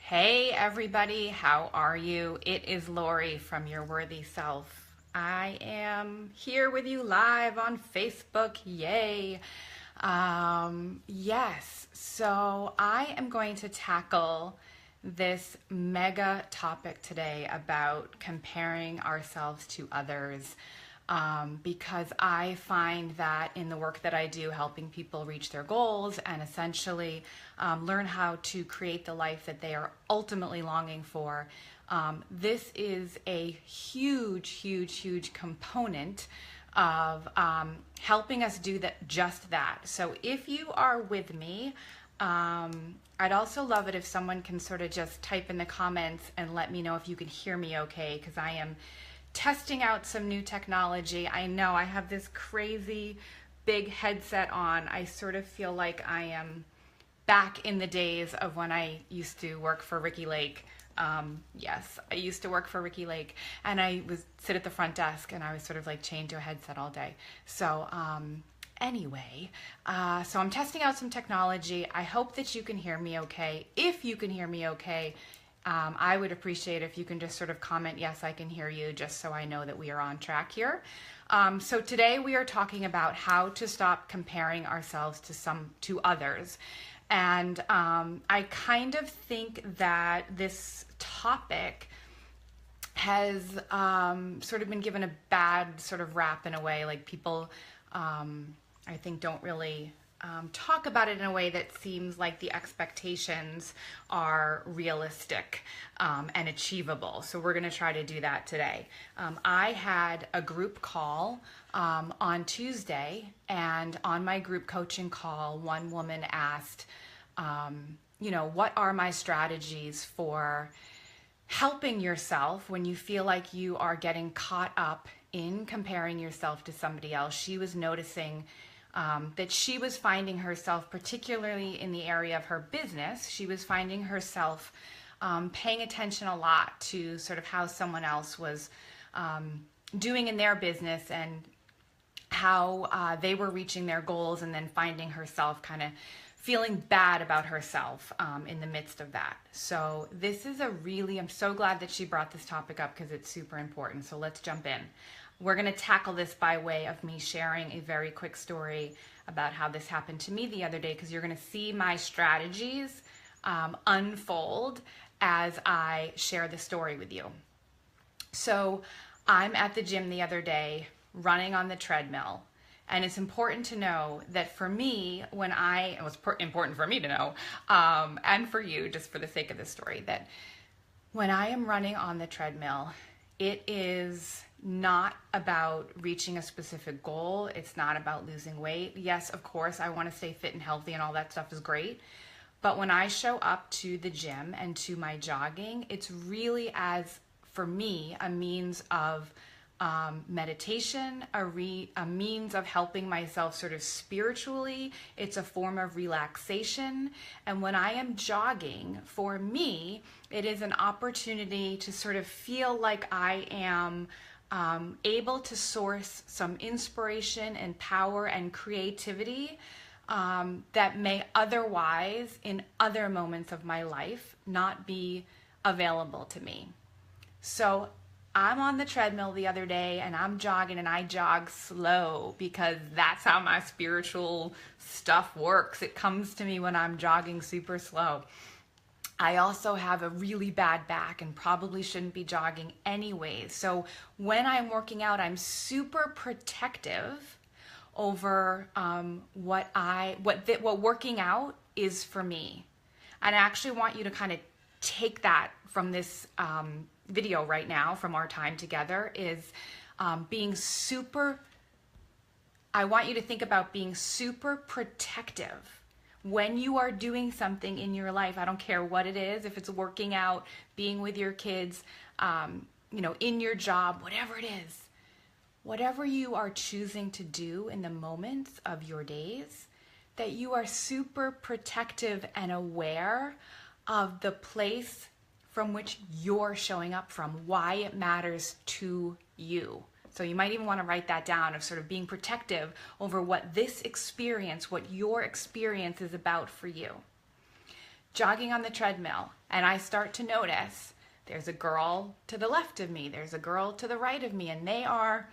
Hey everybody, how are you? It is Lori from Your Worthy Self. I am here with you live on Facebook. Yay! Yes, so I am going to tackle this mega topic today about comparing ourselves to others. Because I find that in the work that I do, helping people reach their goals and essentially learn how to create the life that they are ultimately longing for, this is a huge component of helping us do just that. So if you are with me, I'd also love it if someone can sort of just type in the comments and let me know if you can hear me okay, because I am testing out some new technology. I know I have this crazy big headset on. I sort of feel like I am back in the days of when I used to work for Ricky Lake. Yes, I used to work for Ricky Lake, and I would sit at the front desk and I was sort of like chained to a headset all day. So anyway, so I'm testing out some technology. I hope that you can hear me okay. If you can hear me okay, I would appreciate if you can just sort of comment, yes, I can hear you, just so I know that we are on track here. So today we are talking about how to stop comparing ourselves to others. And I kind of think that this topic has sort of been given a bad sort of rap in a way. Like people, I think, don't really talk about it in a way that seems like the expectations are realistic and achievable. So we're going to try to do that today. I had a group call on Tuesday, and on my group coaching call, one woman asked, what are my strategies for helping yourself when you feel like you are getting caught up in comparing yourself to somebody else? She was noticing that she was finding herself, particularly in the area of her business, she was finding herself paying attention a lot to sort of how someone else was doing in their business and how they were reaching their goals, and then finding herself kind of feeling bad about herself in the midst of that. So this is I'm so glad that she brought this topic up because it's super important. So let's jump in. We're going to tackle this by way of me sharing a very quick story about how this happened to me the other day, because you're going to see my strategies unfold as I share the story with you. So I'm at the gym the other day running on the treadmill. And it's important to know that for me, it was important for me to know, and for you, just for the sake of this story, that when I am running on the treadmill, it is not about reaching a specific goal. It's not about losing weight. Yes, of course, I want to stay fit and healthy, and all that stuff is great. But when I show up to the gym and to my jogging, it's really, for me, a means of meditation, a means of helping myself sort of spiritually. It's a form of relaxation. And when I am jogging, for me, it is an opportunity to sort of feel like I am able to source some inspiration and power and creativity that may otherwise, in other moments of my life, not be available to me. So I'm on the treadmill the other day and I'm jogging, and I jog slow because that's how my spiritual stuff works. It comes to me when I'm jogging super slow. I also have a really bad back and probably shouldn't be jogging anyways. So when I'm working out, I'm super protective over what working out is for me. And I actually want you to kind of take that from this video right now, from our time together, is I want you to think about being super protective when you are doing something in your life. I don't care what it is, if it's working out, being with your kids, in your job, whatever it is, whatever you are choosing to do in the moments of your days, that you are super protective and aware of the place from which you're showing up from, why it matters to you. So you might even want to write that down, of sort of being protective over what your experience is about for you. Jogging on the treadmill, and I start to notice there's a girl to the left of me, there's a girl to the right of me, and they are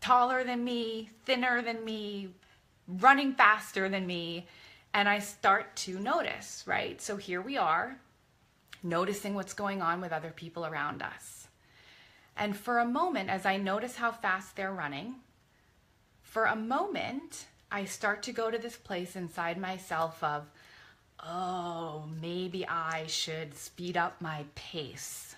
taller than me, thinner than me, running faster than me, and I start to notice, right? So here we are, noticing what's going on with other people around us. And for a moment, as I notice how fast they're running, for a moment, I start to go to this place inside myself of, oh, maybe I should speed up my pace.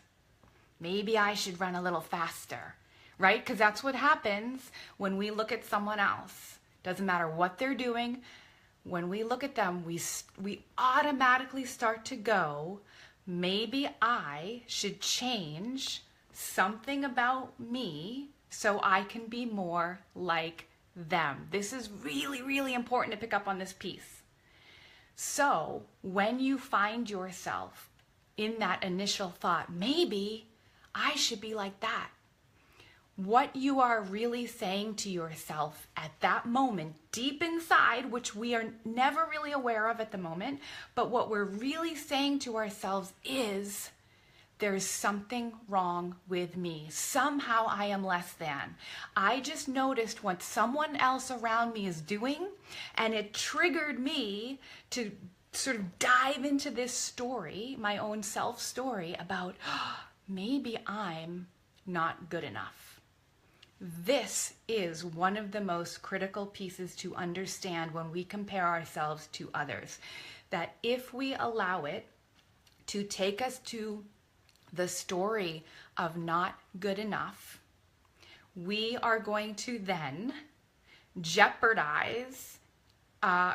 Maybe I should run a little faster, right? Because that's what happens when we look at someone else. Doesn't matter what they're doing. When we look at them, we automatically start to go, maybe I should change something about me so I can be more like them. This is really, really important to pick up on this piece. So when you find yourself in that initial thought, maybe I should be like that, what you are really saying to yourself at that moment, deep inside, which we are never really aware of at the moment, but what we're really saying to ourselves is, there's something wrong with me. Somehow I am less than. I just noticed what someone else around me is doing, and it triggered me to sort of dive into this story, my own self story about, maybe I'm not good enough. This is one of the most critical pieces to understand when we compare ourselves to others. That if we allow it to take us to the story of not good enough, we are going to then jeopardize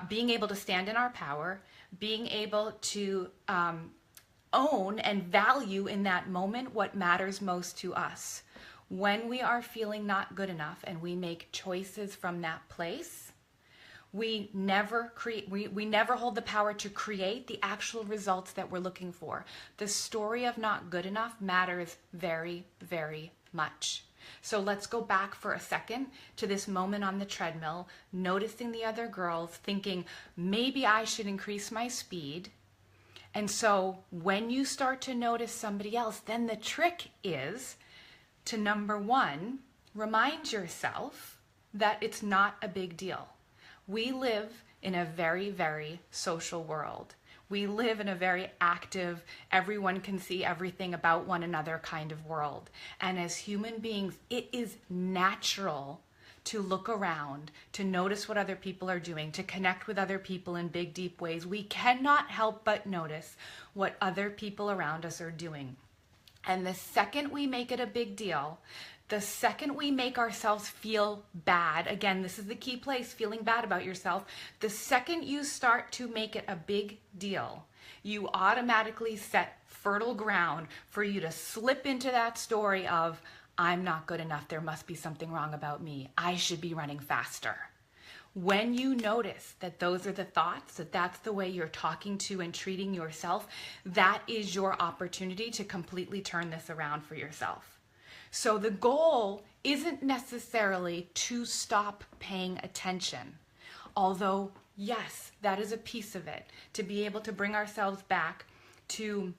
being able to stand in our power, being able to own and value in that moment what matters most to us. When we are feeling not good enough and we make choices from that place, we never hold the power to create the actual results that we're looking for. The story of not good enough matters very, very much. So let's go back for a second to this moment on the treadmill, noticing the other girls, thinking, maybe I should increase my speed. And so when you start to notice somebody else, then the trick is to, number one, remind yourself that it's not a big deal. We live in a very, very social world. We live in a very active, everyone can see everything about one another kind of world. And as human beings, it is natural to look around, to notice what other people are doing, to connect with other people in big, deep ways. We cannot help but notice what other people around us are doing. And the second we make it a big deal, the second we make ourselves feel bad, again, this is the key place, feeling bad about yourself, the second you start to make it a big deal, you automatically set fertile ground for you to slip into that story of, I'm not good enough, there must be something wrong about me, I should be running faster. When you notice that those are the thoughts, that that's the way you're talking to and treating yourself, that is your opportunity to completely turn this around for yourself. So the goal isn't necessarily to stop paying attention, although yes, that is a piece of it, to be able to bring ourselves back to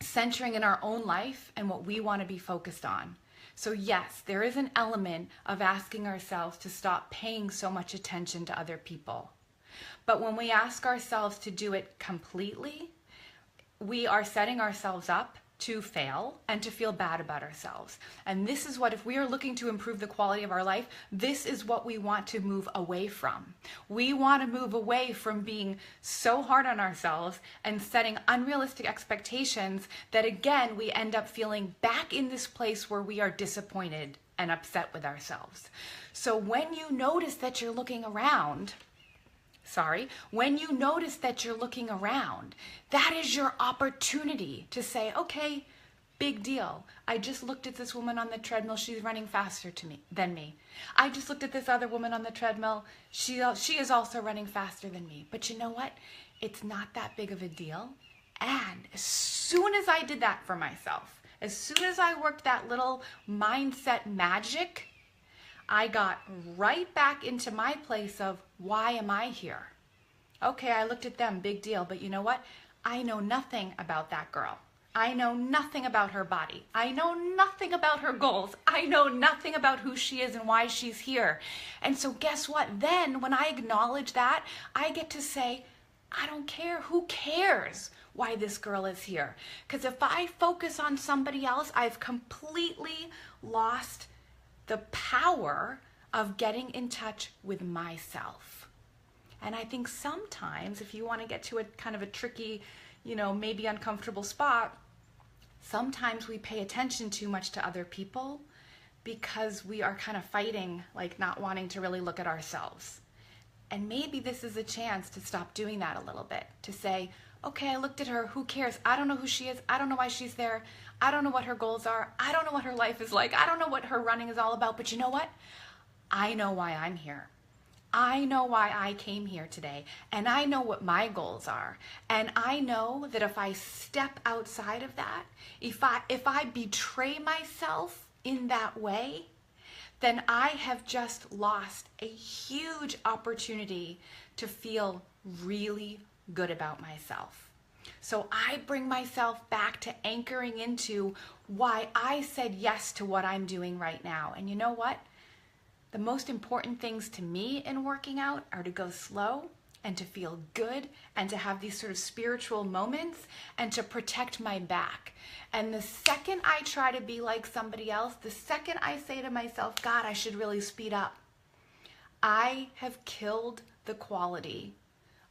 centering in our own life and what we want to be focused on. So yes, there is an element of asking ourselves to stop paying so much attention to other people. But when we ask ourselves to do it completely, we are setting ourselves up to fail and to feel bad about ourselves. And this is what, if we are looking to improve the quality of our life, this is what we want to move away from. We want to move away from being so hard on ourselves and setting unrealistic expectations that, again, we end up feeling back in this place where we are disappointed and upset with ourselves. So when you notice that you're looking around, when you notice that you're looking around, that is your opportunity to say, okay, big deal. I just looked at this woman on the treadmill. She's running faster than me. I just looked at this other woman on the treadmill. She is also running faster than me. But you know what? It's not that big of a deal. And as soon as I did that for myself, as soon as I worked that little mindset magic, I got right back into my place of, why am I here? Okay, I looked at them, big deal, but you know what? I know nothing about that girl. I know nothing about her body. I know nothing about her goals. I know nothing about who she is and why she's here. And so guess what? Then when I acknowledge that, I get to say, I don't care. Who cares why this girl is here? Because if I focus on somebody else, I've completely lost the power of getting in touch with myself. And I think sometimes if you want to get to a kind of a tricky, maybe uncomfortable spot, sometimes we pay attention too much to other people because we are kind of fighting, like not wanting to really look at ourselves. And maybe this is a chance to stop doing that a little bit, to say, okay, I looked at her, who cares? I don't know who she is. I don't know why she's there. I don't know what her goals are. I don't know what her life is like. I don't know what her running is all about. But you know what? I know why I'm here. I know why I came here today, and I know what my goals are. And I know that if I step outside of that, if I betray myself in that way, then I have just lost a huge opportunity to feel really good about myself. So I bring myself back to anchoring into why I said yes to what I'm doing right now. And you know what? The most important things to me in working out are to go slow and to feel good and to have these sort of spiritual moments and to protect my back. And the second I try to be like somebody else, the second I say to myself, God, I should really speed up, I have killed the quality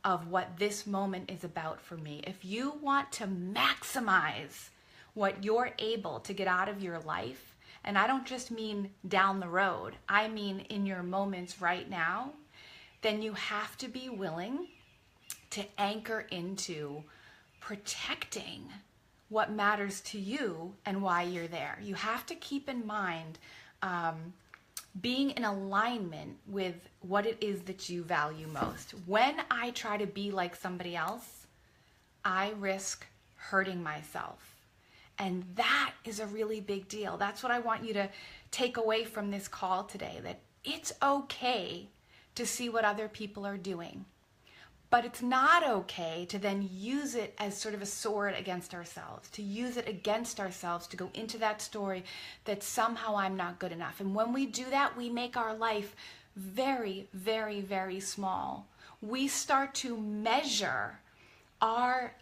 of what this moment is about for me. If you want to maximize what you're able to get out of your life, and I don't just mean down the road, I mean in your moments right now, then you have to be willing to anchor into protecting what matters to you and why you're there. You have to keep in mind being in alignment with what it is that you value most. When I try to be like somebody else, I risk hurting myself. And that is a really big deal. That's what I want you to take away from this call today, that it's okay to see what other people are doing. But it's not okay to then use it as sort of a sword against ourselves, to use it against ourselves, to go into that story that somehow I'm not good enough. And when we do that, we make our life very, very, very small. We start to measure our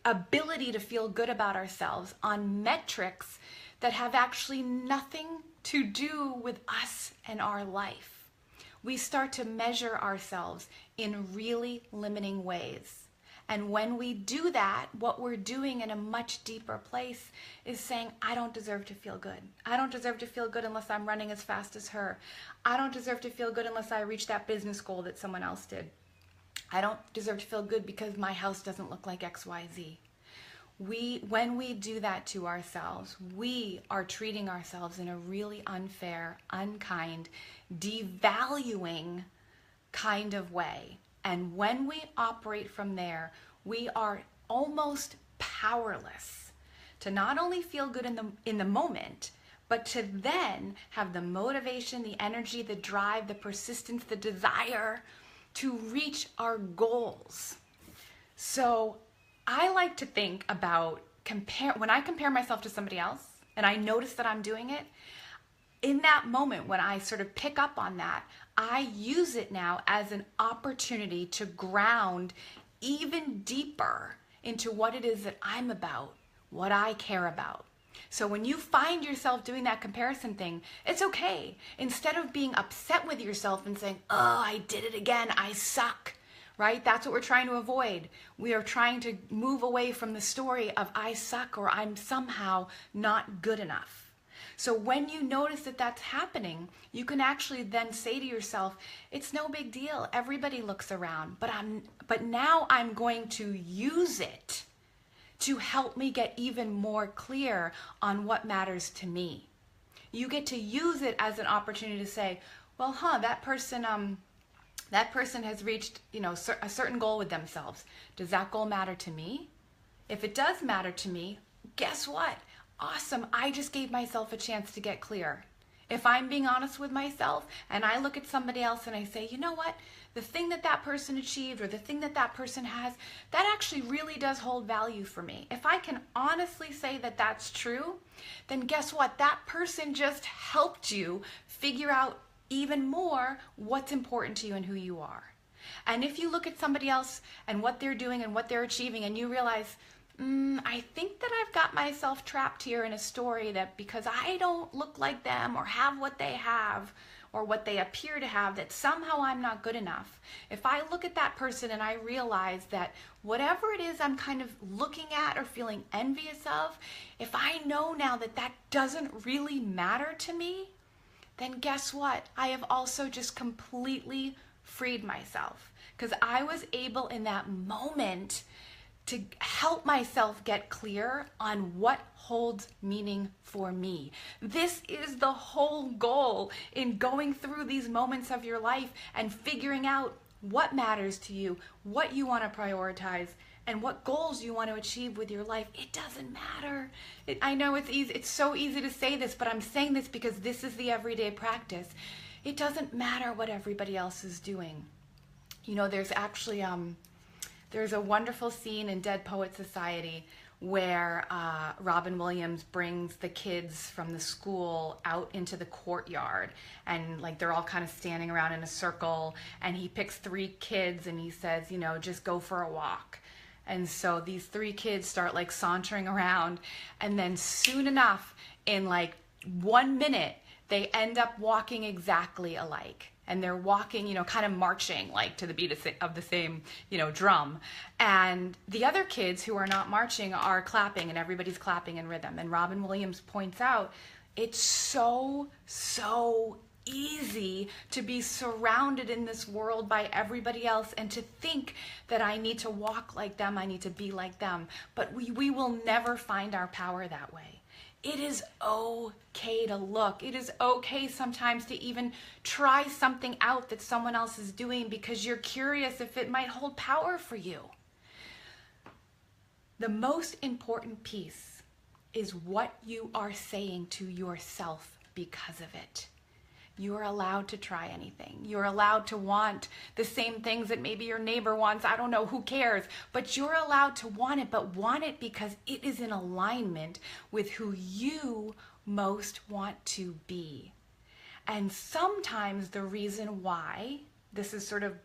ability to feel good about ourselves on metrics that have actually nothing to do with us and our life. We start to measure ourselves in really limiting ways. And when we do that, what we're doing in a much deeper place is saying, I don't deserve to feel good. I don't deserve to feel good unless I'm running as fast as her. I don't deserve to feel good unless I reach that business goal that someone else did. I don't deserve to feel good because my house doesn't look like XYZ. When we do that to ourselves, we are treating ourselves in a really unfair, unkind, devaluing kind of way. And when we operate from there, we are almost powerless to not only feel good in the moment, but to then have the motivation, the energy, the drive, the persistence, the desire to reach our goals. So I like to think about when I compare myself to somebody else and I notice that I'm doing it, in that moment when I sort of pick up on that, I use it now as an opportunity to ground even deeper into what it is that I'm about, what I care about. So when you find yourself doing that comparison thing, it's okay. Instead of being upset with yourself and saying, oh, I did it again, I suck, right? That's what we're trying to avoid. We are trying to move away from the story of I suck or I'm somehow not good enough. So when you notice that that's happening, you can actually then say to yourself, it's no big deal. Everybody looks around, but now I'm going to use it to help me get even more clear on what matters to me. You get to use it as an opportunity to say, well, that person has reached, a certain goal with themselves. Does that goal matter to me? If it does matter to me, guess what? Awesome, I just gave myself a chance to get clear. If I'm being honest with myself and I look at somebody else and I say, you know what? the thing that that person achieved or the thing that that person has, that actually really does hold value for me. If I can honestly say that that's true, then guess what? That person just helped you figure out even more what's important to you and who you are. And if you look at somebody else and what they're doing and what they're achieving and you realize, I think that I've got myself trapped here in a story that because I don't look like them or have what they have or what they appear to have, that somehow I'm not good enough. If I look at that person and I realize that whatever it is I'm kind of looking at or feeling envious of, if I know now that that doesn't really matter to me, then guess what? I have also just completely freed myself because I was able in that moment to help myself get clear on what holds meaning for me. This is the whole goal in going through these moments of your life and figuring out what matters to you, what you want to prioritize, and what goals you want to achieve with your life. It doesn't matter. I know it's easy. It's so easy to say this, but I'm saying this because this is the everyday practice. It doesn't matter what everybody else is doing. You know, there's actually there's a wonderful scene in Dead Poet Society where Robin Williams brings the kids from the school out into the courtyard, and like they're all kind of standing around in a circle, and he picks 3 kids and he says, you know, just go for a walk. And so these 3 kids start like sauntering around, and then soon enough, in like 1 minute, they end up walking exactly alike. And they're walking, you know, kind of marching like to the beat of the same, you know, drum. And the other kids who are not marching are clapping, and everybody's clapping in rhythm. And Robin Williams points out, it's so easy to be surrounded in this world by everybody else and to think that I need to walk like them, I need to be like them. But we will never find our power that way. It is okay to look. It is okay sometimes to even try something out that someone else is doing because you're curious if it might hold power for you. The most important piece is what you are saying to yourself because of it. You are allowed to try anything. You're allowed to want the same things that maybe your neighbor wants. I don't know, who cares? But you're allowed to want it, but want it because it is in alignment with who you most want to be. And sometimes the reason why, this is sort of,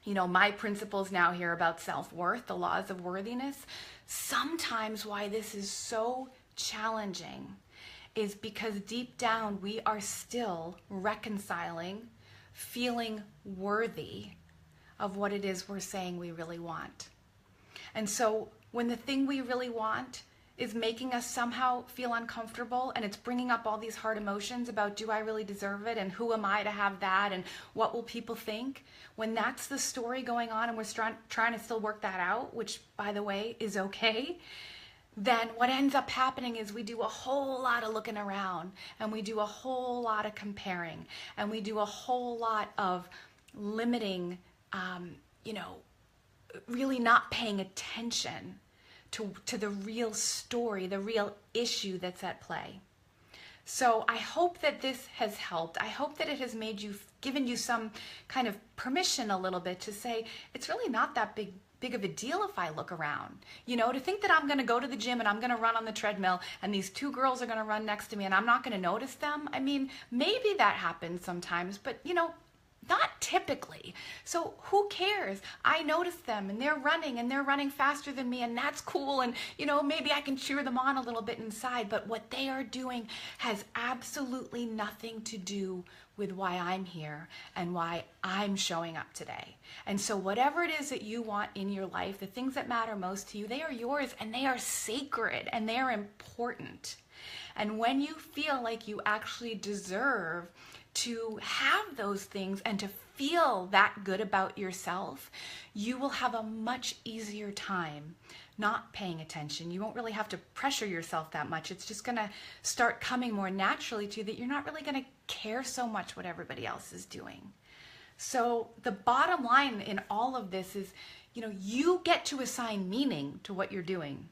you know, my principles now here about self-worth, the laws of worthiness, sometimes why this is so challenging is because deep down we are still reconciling, feeling worthy of what it is we're saying we really want. And so when the thing we really want is making us somehow feel uncomfortable and it's bringing up all these hard emotions about, do I really deserve it, and who am I to have that, and what will people think? When that's the story going on and we're trying to still work that out, which by the way is okay, then what ends up happening is we do a whole lot of looking around, and we do a whole lot of comparing, and we do a whole lot of limiting, you know, really not paying attention to the real story, the real issue that's at play. So I hope that this has helped. I hope that it has given you some kind of permission a little bit to say, it's really not that big of a deal if I look around. You know, to think that I'm going to go to the gym and I'm going to run on the treadmill and these 2 girls are going to run next to me and I'm not going to notice them. I mean, maybe that happens sometimes, but you know, not typically. So who cares? I notice them and they're running faster than me, and that's cool, and you know, maybe I can cheer them on a little bit inside, but what they are doing has absolutely nothing to do with why I'm here and why I'm showing up today. And so whatever it is that you want in your life, the things that matter most to you, they are yours, and they are sacred, and they are important. And when you feel like you actually deserve to have those things and to feel that good about yourself, you will have a much easier time not paying attention. You won't really have to pressure yourself that much. It's just going to start coming more naturally to you that you're not really going to care so much what everybody else is doing. So the bottom line in all of this is, you know, you get to assign meaning to what you're doing.